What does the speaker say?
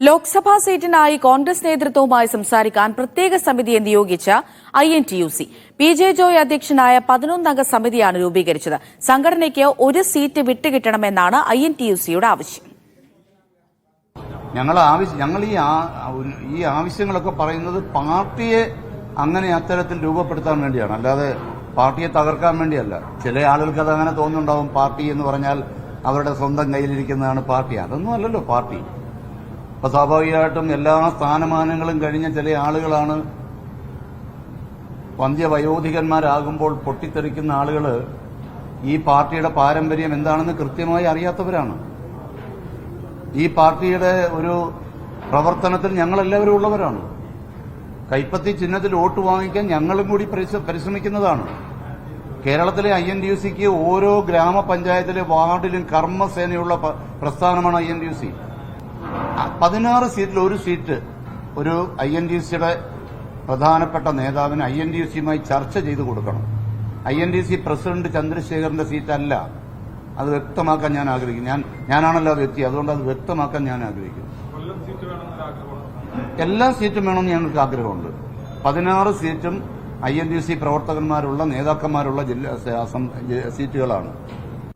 ലോക്സഭാ സീറ്റിനായി കോൺഗ്രസ് നേതൃത്വവുമായി സംസാരിക്കാൻ പ്രത്യേക സമിതിയെ നിയോഗിച്ച INTUC. PJ ജോയ് അധ്യക്ഷനായ 11-അംഗ സമിതിയാണ് രൂപീകരിച്ചത്. സംഘടനയ്ക്ക് ഒരു സീറ്റ് വിട്ടുകിട്ടണമെന്നാണ് INTUCയുടെ ആവശ്യം. ഞങ്ങൾ ഈ ആവശ്യങ്ങളൊക്കെ പറയുന്നത് പാർട്ടിയെ അങ്ങനെ അത്തരത്തിൽ രൂപപ്പെടുത്താൻ വേണ്ടിയാണ്, അല്ലാതെ പാർട്ടിയെ തകർക്കാൻ വേണ്ടിയല്ല. ചില ആളുകൾക്ക് അത് അങ്ങനെ തോന്നുന്നുണ്ടാവും, പാർട്ടി എന്ന് പറഞ്ഞാൽ അവരുടെ സ്വന്തം കയ്യിലിരിക്കുന്നതാണ് പാർട്ടി. അതൊന്നും അല്ലല്ലോ പാർട്ടി. അപ്പൊ സ്വാഭാവികമായിട്ടും എല്ലാ സ്ഥാനമാനങ്ങളും കഴിഞ്ഞ ചില ആളുകളാണ് വയോധികന്മാരാകുമ്പോൾ പൊട്ടിത്തെറിക്കുന്ന ആളുകൾ ഈ പാർട്ടിയുടെ പാരമ്പര്യം എന്താണെന്ന് കൃത്യമായി അറിയാത്തവരാണ്. ഈ പാർട്ടിയുടെ ഒരു പ്രവർത്തനത്തിൽ ഞങ്ങളെല്ലാവരും ഉള്ളവരാണ്. കൈപ്പത്തി ചിഹ്നത്തിൽ വോട്ട് വാങ്ങിക്കാൻ ഞങ്ങളും കൂടി പരിശ്രമിക്കുന്നതാണ്. കേരളത്തിലെ INTUCക്ക് ഓരോ ഗ്രാമപഞ്ചായത്തിലെ വാർഡിലും കർമ്മസേനയുള്ള പ്രസ്ഥാനമാണ് INTUC. 16 സീറ്റിൽ ഒരു സീറ്റ് ഒരു INTUCയുടെ പ്രധാനപ്പെട്ട നേതാവിന് INTUCയുമായി ചർച്ച ചെയ്തു കൊടുക്കണം. INTUC പ്രസിഡന്റ് ചന്ദ്രശേഖറിന്റെ സീറ്റല്ല. അത് വ്യക്തമാക്കാൻ ഞാൻ ആഗ്രഹിക്കുന്നു. ഞാനാണല്ലോ വ്യക്തി, അതുകൊണ്ട് അത് വ്യക്തമാക്കാൻ ഞാൻ ആഗ്രഹിക്കുന്നു. എല്ലാ സീറ്റും വേണമെന്ന് ഞങ്ങൾക്ക് ആഗ്രഹമുണ്ട്. 16 സീറ്റും INTUC പ്രവർത്തകന്മാരുള്ള നേതാക്കന്മാരുള്ള സീറ്റുകളാണ്.